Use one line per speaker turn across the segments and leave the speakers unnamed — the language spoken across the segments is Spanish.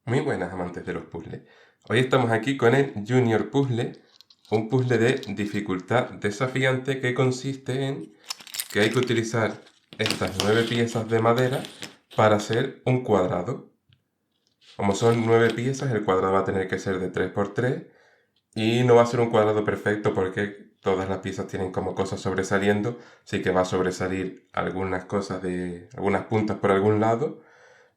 Muy buenas, amantes de los puzzles. Hoy estamos aquí con el Junior Puzzle, un puzzle de dificultad desafiante que consiste en que hay que utilizar estas 9 piezas de madera para hacer un cuadrado. Como son 9 piezas, el cuadrado va a tener que ser de 3 por 3 y no va a ser un cuadrado perfecto porque todas las piezas tienen como cosas sobresaliendo, así que va a sobresalir algunas cosas de algunas puntas por algún lado,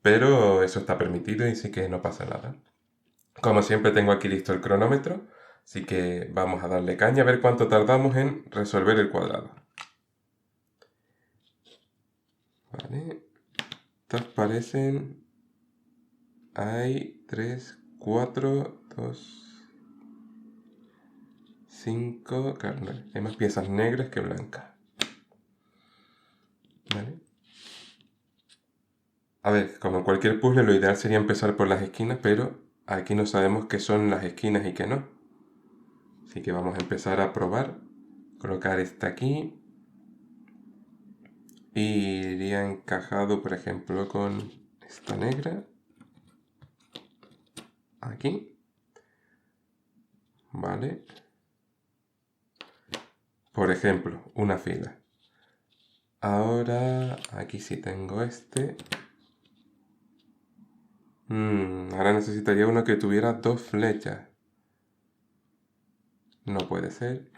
pero eso está permitido y sí que no pasa nada. Como siempre tengo aquí listo el cronómetro, así que vamos a darle caña a ver cuánto tardamos en resolver el cuadrado. Vale, estas parecen... Hay 3, 4, 2, 5... Claro, no, hay más piezas negras que blancas. Vale. A ver, como en cualquier puzzle, lo ideal sería empezar por las esquinas, pero aquí no sabemos qué son las esquinas y qué no. Así que vamos a empezar a probar. Colocar esta aquí. Y iría encajado, por ejemplo, con esta negra. Aquí. Vale. Por ejemplo, una fila. Ahora, aquí sí tengo este. Ahora necesitaría uno que tuviera 2 flechas. No puede ser.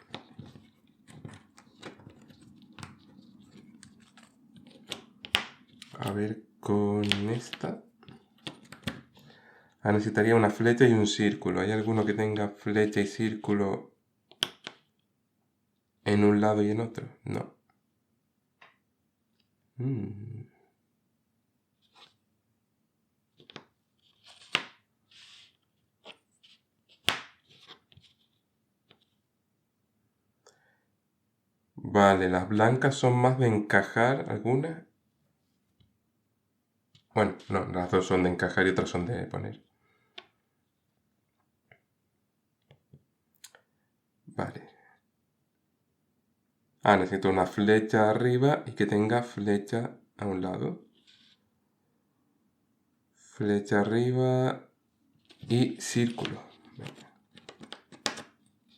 A ver, con esta. Necesitaría una flecha y un círculo. ¿Hay alguno que tenga flecha y círculo en un lado y en otro? No. Vale, las blancas son más de encajar algunas. Bueno, no, las dos son de encajar y otras son de poner. Vale. Necesito una flecha arriba y que tenga flecha a un lado. Flecha arriba y círculo.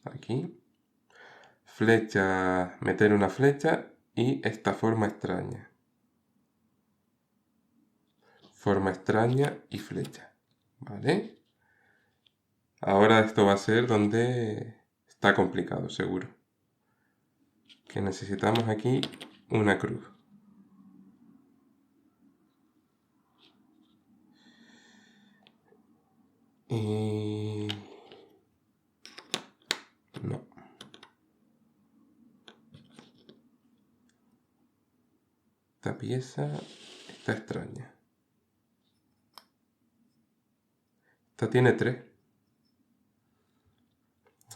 Aquí. Flecha, meter una flecha y esta forma extraña. Forma extraña y flecha. ¿Vale? Ahora esto va a ser donde está complicado, seguro. Que necesitamos aquí una cruz. Y... no. Esta pieza está extraña. Esta tiene 3.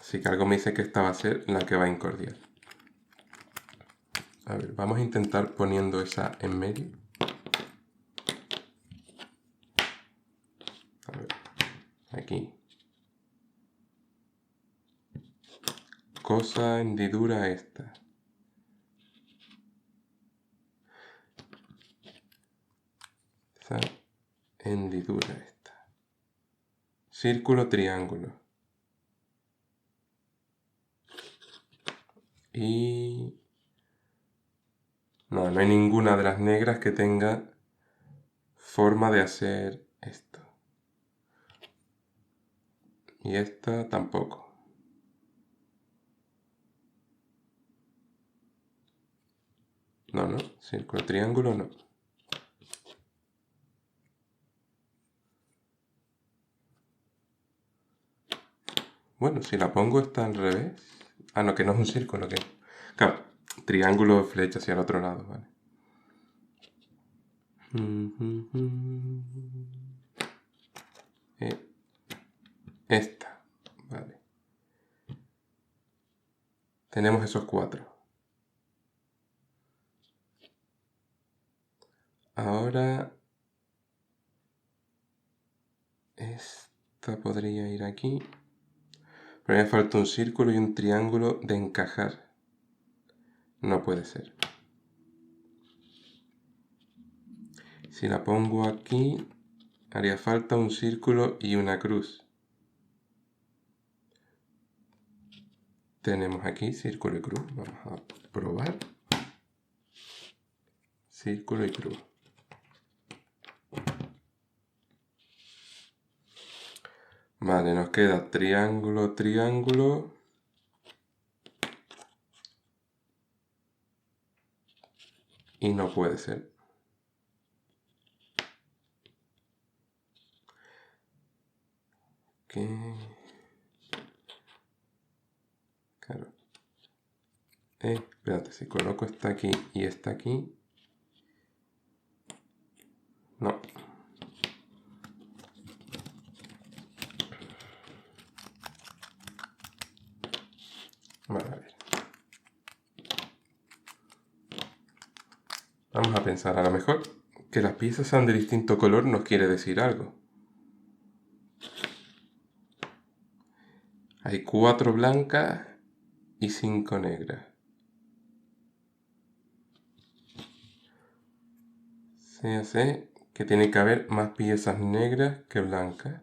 Así que algo me dice que esta va a ser la que va a incordiar. A ver, vamos a intentar poniendo esa en medio. A ver, aquí. Cosa hendidura esta. Esa hendidura esta. Círculo, triángulo. Y... no hay ninguna de las negras que tenga forma de hacer esto. Y esta tampoco. No, círculo, triángulo no. Bueno, si la pongo está al revés. No, que no es un círculo, que... claro, triángulo, flecha hacia el otro lado, vale. Esta, vale. Tenemos esos 4. Ahora... esta podría ir aquí. Pero me falta un círculo y un triángulo de encajar. No puede ser. Si la pongo aquí, haría falta un círculo y una cruz. Tenemos aquí círculo y cruz. Vamos a probar. Círculo y cruz. Vale, nos queda triángulo, triángulo. Y no puede ser. ¿Qué? Claro. Espérate, si coloco esta aquí y esta aquí. No. Vale, a ver. Vamos a pensar, a lo mejor que las piezas sean de distinto color nos quiere decir algo. Hay 4 blancas y 5 negras. Se hace que tiene que haber más piezas negras que blancas.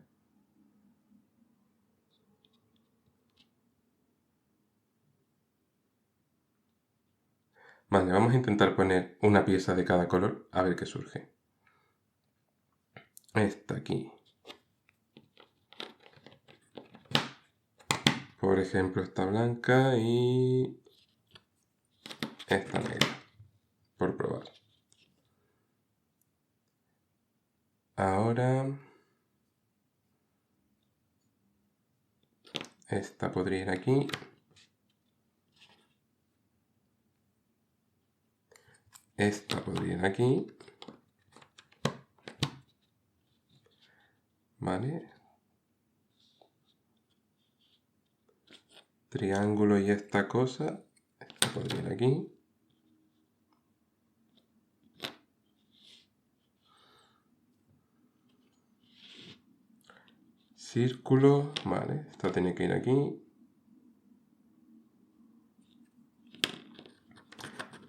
Vale, vamos a intentar poner una pieza de cada color a ver qué surge. Esta aquí. Por ejemplo, esta blanca y esta negra. Por probar. Ahora esta podría ir aquí. Esta podría ir aquí. Vale. Triángulo y esta cosa. Esta podría ir aquí. Círculo. Vale. Esta tiene que ir aquí.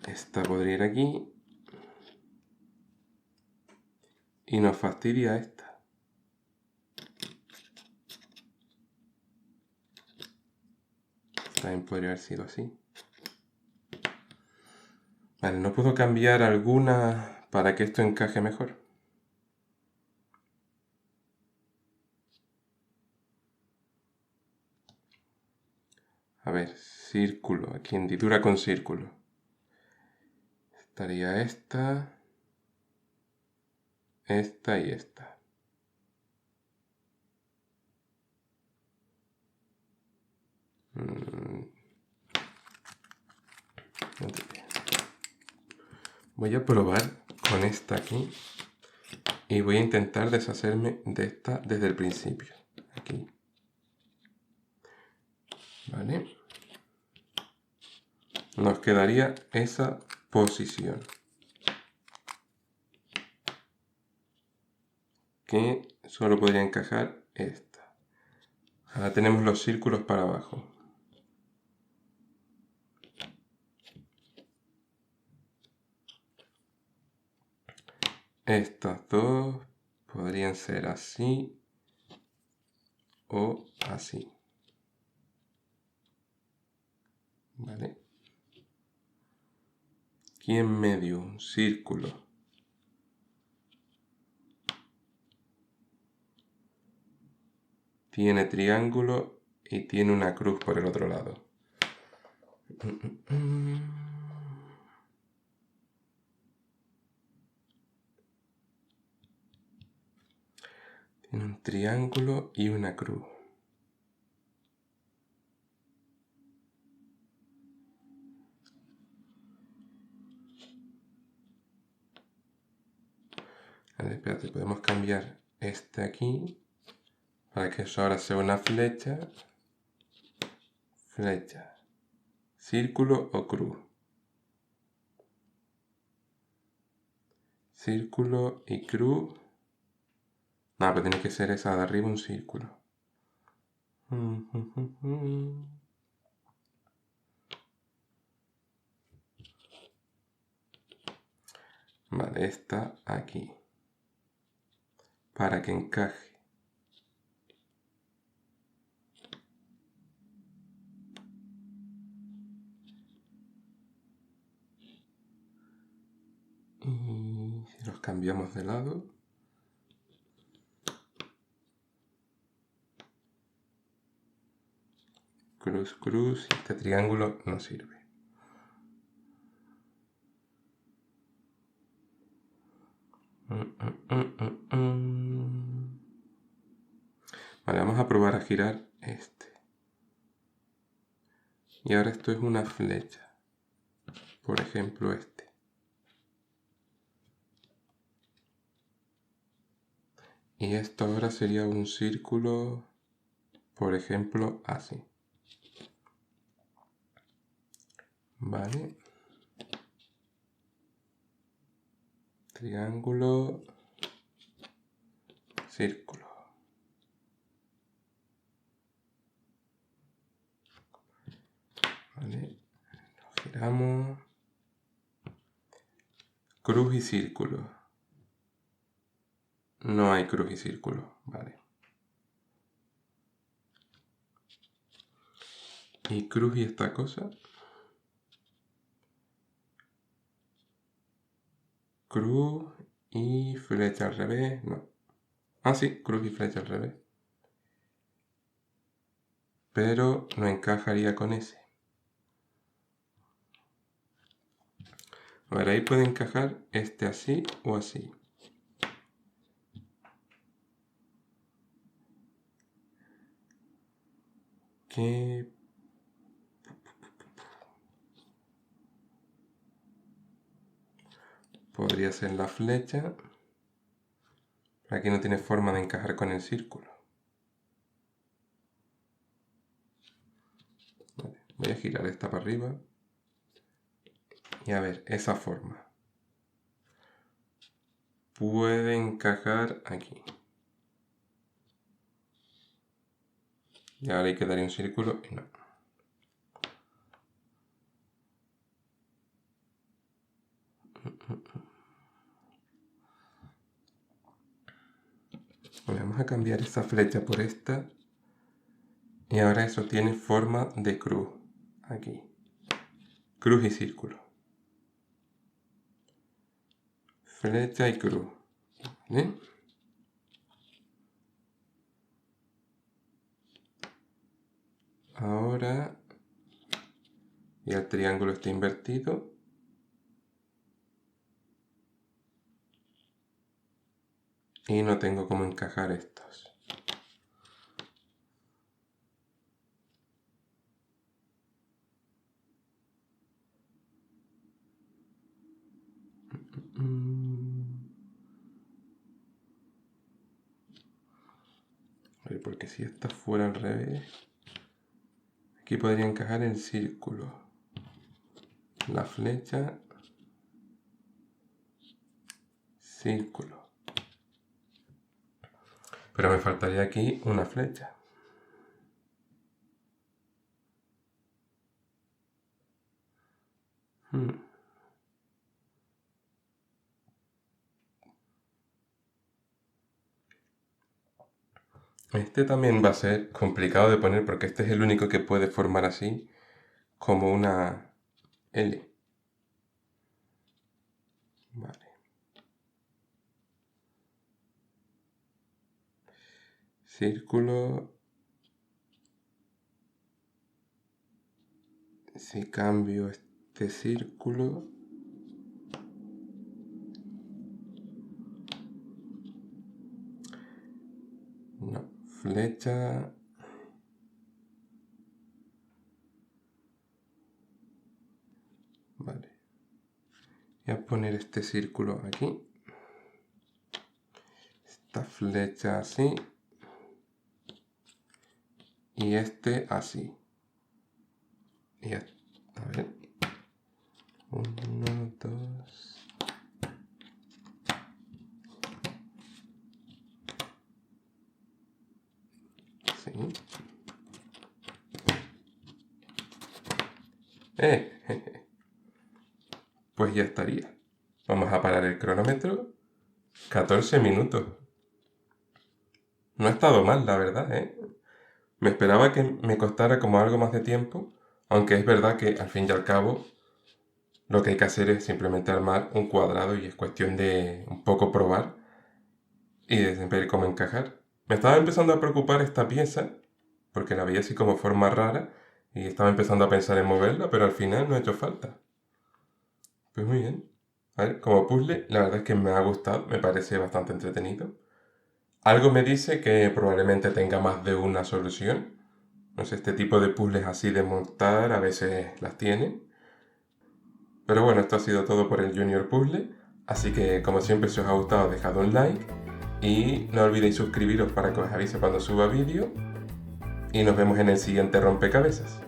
Esta podría ir aquí. Y nos fastidia esta. También podría haber sido así. Vale, ¿no puedo cambiar alguna para que esto encaje mejor? A ver, círculo, aquí hendidura con círculo. Estaría esta y esta. Voy a probar con esta aquí y voy a intentar deshacerme de esta desde el principio. Aquí. Vale. Nos quedaría esa posición. Que solo podría encajar esta. Ahora tenemos los círculos para abajo. Estas dos podrían ser así o así. ¿Vale? Aquí en medio un círculo. Tiene triángulo y tiene una cruz por el otro lado. Tiene un triángulo y una cruz. Vale, espérate, podemos cambiar este aquí para que eso ahora sea una flecha. Flecha. Círculo o cruz. Círculo y cruz. No, pero tiene que ser esa de arriba un círculo. Vale, esta aquí. para que encaje. Y si los cambiamos de lado, cruz, cruz, y este triángulo no sirve. Vale, vamos a probar a girar este. Y ahora esto es una flecha. Por ejemplo, este. Y esto ahora sería un círculo, por ejemplo, así. Vale. Triángulo, círculo. Vale. Lo giramos. Cruz y círculo. No hay cruz y círculo. Vale. ¿Y cruz y esta cosa? Cruz y flecha al revés. No. Ah, sí, cruz y flecha al revés. Pero no encajaría con ese. A ver, ahí puede encajar este así o así. ¿Qué? Podría ser la flecha. Aquí no tiene forma de encajar con el círculo. Vale, voy a girar esta para arriba. Y a ver, esa forma. Puede encajar aquí. Y ahora hay que darle un círculo y no. Vamos a cambiar esta flecha por esta. Y ahora eso tiene forma de cruz. Aquí. Cruz y círculo. Flecha y cruz. ¿Vale? Ahora ya el triángulo está invertido. Y no tengo cómo encajar estos. A ver, porque si esta fuera al revés, aquí podría encajar el círculo, la flecha, círculo. Pero me faltaría aquí una flecha. Este también va a ser complicado de poner porque este es el único que puede formar así como una L. Vale. Círculo. Si cambio este círculo. No, flecha. Vale. Voy a poner este círculo aquí. Esta flecha así. Y este así. Y a ver. 1, 2. Sí. Pues ya estaría. Vamos a parar el cronómetro. 14 minutos. No ha estado mal, la verdad, ¿eh? Me esperaba que me costara como algo más de tiempo, aunque es verdad que al fin y al cabo lo que hay que hacer es simplemente armar un cuadrado y es cuestión de un poco probar y de ver cómo encajar. Me estaba empezando a preocupar esta pieza, porque la veía así como forma rara y estaba empezando a pensar en moverla, pero al final no ha hecho falta. Pues muy bien. A ver, como puzzle, la verdad es que me ha gustado, me parece bastante entretenido. Algo me dice que probablemente tenga más de una solución. No sé, este tipo de puzzles así de montar a veces las tiene. Pero bueno, esto ha sido todo por el Junior Puzzle. Así que como siempre, si os ha gustado, dejad un like. Y no olvidéis suscribiros para que os avise cuando suba vídeo. Y nos vemos en el siguiente rompecabezas.